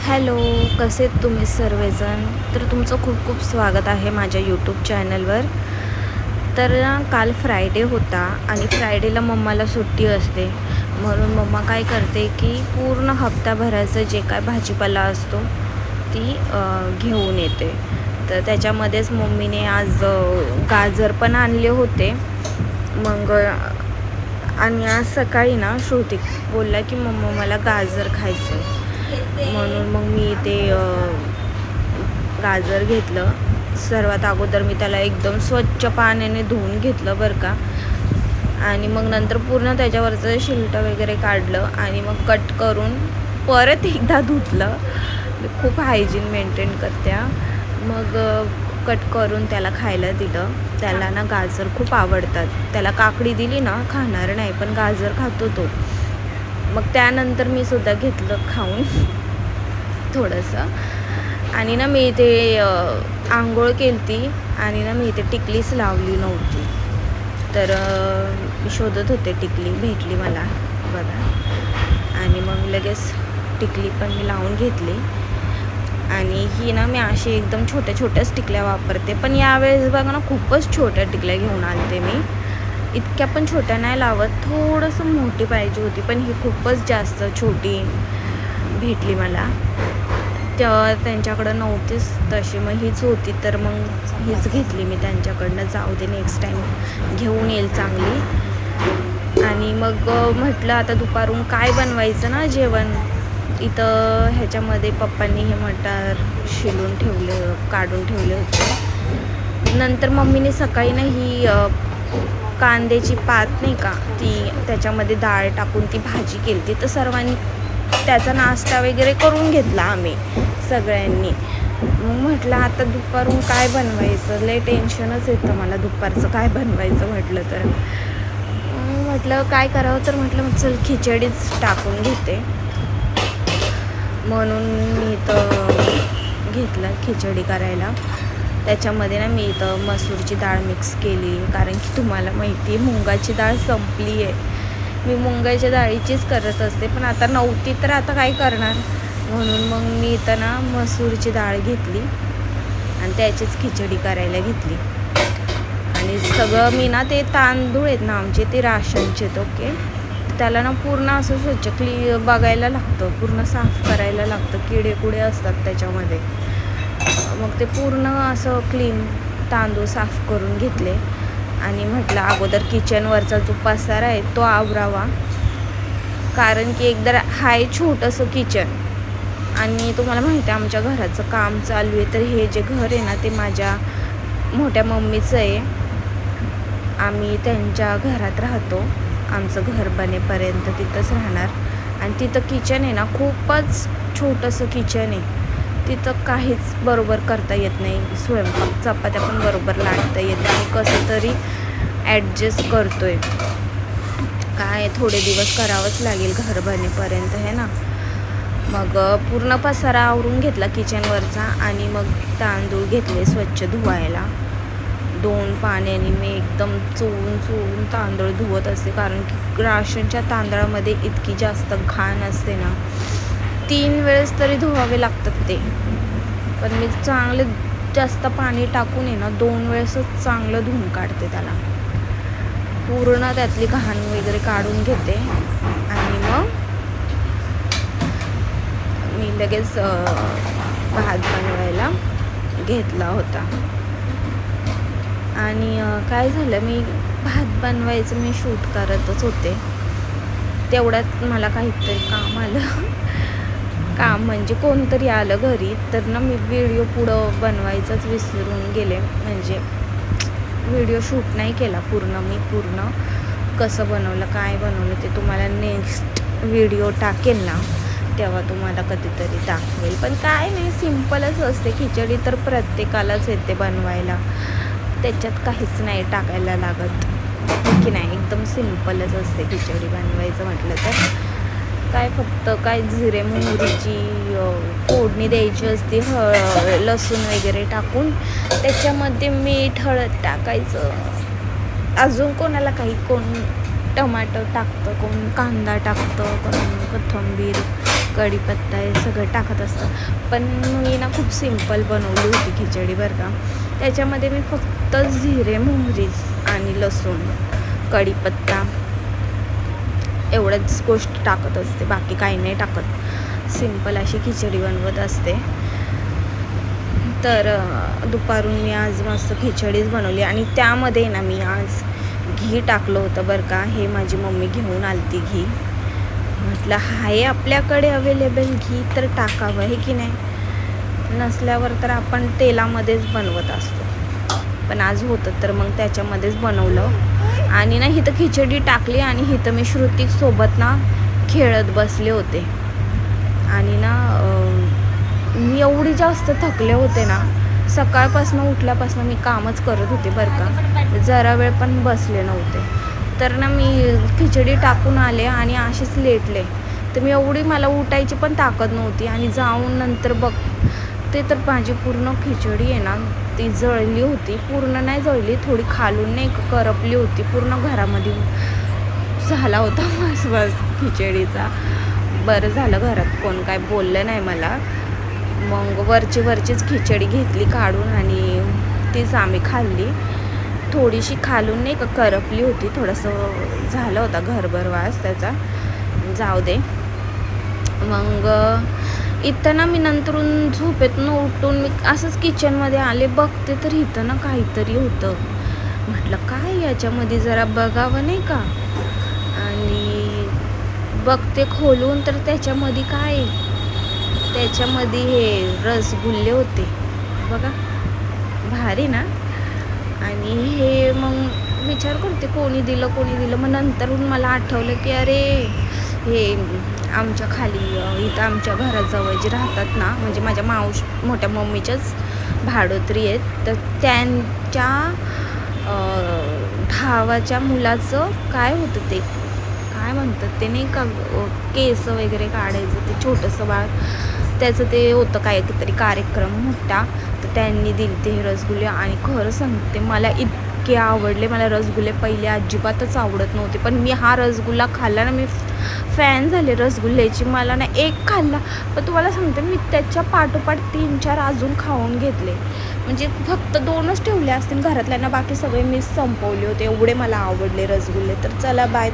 Hello, कसे आहेत तुम्ही सर्वजण? तर तुमचं खूप खूप स्वागत आहे माझ्या यूट्यूब चॅनलवर. तर काल फ्रायडे होता आणि फ्रायडेला मम्माला सुट्टी असते. म्हणून मम्मा काय करते की पूर्ण हप्ताभराचं जे काय भाजीपाला असतो ती घेऊन येते. तर त्याच्यामध्येच मम्मीने आज गाजर पण आणले होते. मग आणि आज सकाळी ना श्रुतिक बोलला की मम्मा मला गाजर खायचं. म्हणून मग मी ते गाजर घेतलं. सर्वात अगोदर मी त्याला एकदम स्वच्छ पाण्याने धुवून घेतलं बरं का. आणि मग नंतर पूर्ण त्याच्यावरचं शिलटं वगैरे काढलं आणि मग कट करून परत एकदा धुतलं. मी खूप हायजीन मेंटेन करते. मग कट करून त्याला खायला दिलं. त्याला ना गाजर खूप आवडतात. त्याला काकडी दिली ना खाणार नाही, पण गाजर खातो तो. मग त्यानंतर मी सुद्धा घेतलं खाऊन थोडंसं. आणि ना मी इथे आंघोळ केली आणि ना मी इथे टिकलीच लावली नव्हती. तर मी शोधत होते, टिकली भेटली मला बघा. आणि मग लगेच टिकली पण मी लावून घेतली. आणि ही ना मी अशी एकदम छोट्या छोट्याच टिकल्या वापरते. पण यावेळेस बघा ना खूपच छोट्या टिकल्या घेऊन आलते मी. इतक्या पण छोट्या नाही लावत, थोडंसं मोठी पाहिजे होती, पण ही खूपच जास्त छोटी भेटली मला. तेव्हा त्यांच्याकडं नव्हतीच तशी, मग हीच होती तर मग हीच घेतली मी त्यांच्याकडनं. जाऊ दे, नेक्स्ट टाईम घेऊन येईल चांगली. आणि मग म्हटलं आता दुपारून काय बनवायचं ना जेवण. इथं ह्याच्यामध्ये पप्पांनी हे मटार शिलून ठेवले, काढून ठेवले होते. नंतर मम्मीने सकाळी ना ही कांद्याची पात नाही का, ती त्याच्यामध्ये डाळ टाकून ती भाजी केली. तर सर्वांनी त्याचा नाश्ता वगैरे करून घेतला आम्ही सगळ्यांनी. मग म्हटलं आता दुपारून काय बनवायचं, लय टेन्शनच येतं मला दुपारचं काय बनवायचं म्हटलं तर. म्हटलं काय करावं, तर म्हटलं मग चल खिचडीच टाकून घेते. म्हणून मी इथं घेतलं खिचडी करायला. त्याच्यामध्ये ना मी इथं मसूरची डाळ मिक्स केली, कारण की तुम्हाला माहिती आहे मुगाची डाळ संपली आहे. मी मुगाच्या डाळीचीच करत असते, पण आता नव्हती तर आता काय करणार. म्हणून मग मी इथं ना मसूरची डाळ घेतली आणि त्याचीच खिचडी करायला घेतली. आणि सगळं मी ना ते तांदूळ आहेत ना आमचे, ते राशनचे. ओके, त्याला ना पूर्ण असं स्वच्छ बघायला लागतं, पूर्ण साफ करायला लागतं. किडे कुडे असतात त्याच्यामध्ये. मग ते पूर्ण असं क्लीन तांदूळ साफ करून घेतले. आणि म्हटलं अगोदर किचनवरचा जो पसारा आहे तो आवरावा, कारण की एकदा हाय छोटंसं किचन. आणि तुम्हाला माहिती आहे आमच्या घराचं काम चालू आहे. तर हे जे घर आहे ना ते माझ्या मोठ्या मम्मीचं आहे. आम्ही त्यांच्या घरात राहतो. आमचं घर बनेपर्यंत तिथंच राहणार. आणि तिथं किचन आहे ना खूपच छोटंसं किचन आहे. तिथं काहीच बरोबर करता येत नाही. स्वयंपाक चपात्या पण बरोबर लाटता येत नाही. कसं तरी ॲडजस्ट करतो आहे. काय थोडे दिवस करावंच लागेल घर बनेपर्यंत है ना. मग पूर्ण पसारा आवरून घेतला किचनवरचा. आणि मग तांदूळ घेतले स्वच्छ धुवायला. 2 पाण्याने मी एकदम चोळून तांदूळ धुवत असते, कारण की राशनच्या तांदळामध्ये इतकी जास्त घाण असते ना. 3 वेळेस तरी धुवावे लागतात ते. पण मी चांगले जास्त पाणी टाकून आहे ना 2 वेळेसच चांगलं धुवून काढते त्याला. पूर्ण त्यातली घाण वगैरे काढून घेते. आणि मग मी लगेच भात बनवायला घेतला होता. आणि काय झालं, मी भात बनवायचं मी शूट करतच होते. तेवढ्यात मला काहीतरी काम आलं. काम म्हणजे कोणतरी आलं घरी. तर ना मी व्हिडिओ पुढं बनवायचंच विसरून गेले. म्हणजे व्हिडिओ शूट नाही केला पूर्ण. मी पूर्ण कसं बनवलं, काय बनवलं ते तुम्हाला नेक्स्ट व्हिडिओ टाकेल ना तेव्हा तुम्हाला कधीतरी दाखवेल. पण काय नाही, सिम्पलच असते खिचडी. तर प्रत्येकालाच येते बनवायला. त्याच्यात काहीच नाही टाकायला लागत की नाही. एकदम सिम्पलच असते खिचडी बनवायचं म्हटलं तर. काय फक्त काय जिरे मोहरीची फोडणी द्यायची असते, लसूण वगैरे टाकून. त्याच्यामध्ये मीठ हळद टाकायचं. अजून कोणाला काही, कोण टमाटर टाकतं, कोण कांदा टाकतं, कोण कोथिंबीर, कढीपत्ता हे सगळं टाकत असतं. पण मी ना खूप सिंपल बनवली होती खिचडी बरं का. त्याच्यामध्ये मी फक्त जिरे, मोहरी आणि लसूण, कढीपत्ता एवढ्याच गोष्टी टाकत असते, बाकी काही नाही टाकत. सिंपल अशी खिचडी बनवत असते. तर दुपारून मी आज मस्त खिचडीच बनवली आणि त्यामध्ये ना मी आज घी टाकलं होतं बरं का. हे माझी मम्मी घेऊन आलती घी. म्हटलं आहे आपल्याकडे अवेलेबल घी तर टाकावं, आहे की नाही. नसल्यावर तर आपण तेलामध्येच बनवत असतो, पण आज होतं तर मग त्याच्यामध्येच बनवलं. आणि ना इथं खिचडी टाकली आणि इथं मी श्रुतीसोबत ना खेळत बसले होते. आणि ना मी एवढी जास्त थकले होते ना, सकाळपासून उठल्यापासून मी कामच करत होते बरं का, जरा वेळ पण बसले नव्हते. तर ना मी खिचडी टाकून आले आणि असेच लेटले. तर मी एवढी मला उठायची पण ताकद नव्हती आणि जाऊन नंतर बघते तर माझी पूर्ण खिचडी आहे ना ती जळली होती. पूर्ण नाही जळली, थोडी खालून नाही करपली होती. पूर्ण घरामध्ये झाला होता वास खिचडीचा. बरं झालं घरात कोण काय बोललं नाही मला. मग वरचीच खिचडी घेतली काढून आणि तीच आम्ही खाल्ली. थोडीशी खालून नाही का करपली होती, थोडंसं झालं होता घरभर वास त्याचा. जाऊ दे. मग इथं ना मी नंतरून झोपेतून उठून मी असंच किचनमध्ये आले, बघते तर इथं ना काहीतरी होतं. म्हटलं काय याच्यामध्ये जरा बघावं नाही का. आणि बघते खोलून तर त्याच्यामध्ये काय, त्याच्यामध्ये हे रसगुल्ले होते बघा, भारी ना. आणि हे मग विचार करते कोणी दिलं. मग नंतरून मला आठवलं की अरे हे आमच्या खाली इथं आमच्या घराजवळ जे राहतात ना, म्हणजे माझ्या मोठ्या मम्मीच्याच भाडोत्री आहेत, तर त्यांच्या भावाच्या मुलाचं काय होतं ते काय म्हणतात ते नाही का, केस वगैरे काढायचं ते छोटंसं बाळ, त्याचं ते होतं काहीतरी कार्यक्रम मोठा. तर त्यांनी दिले ते हे रसगुल्ले आणि खरं सांगते मला इतके आवडले. मला रसगुल्ले पहिले अजिबातच आवडत नव्हते, पण मी हा रसगुल्ला खाल्ला ना, मी फॅन झाले रसगुल्ल्याची. मला ना एक खाल्ला, पण तुम्हाला सांगते मी त्याच्या पाठोपाठ 3-4 अजून खाऊन घेतले. म्हणजे फक्त 2च ठेवले असतील घरातल्यांना, बाकी सगळे मी संपवले होते, एवढे मला आवडले रसगुल्ले. तर चला बाय.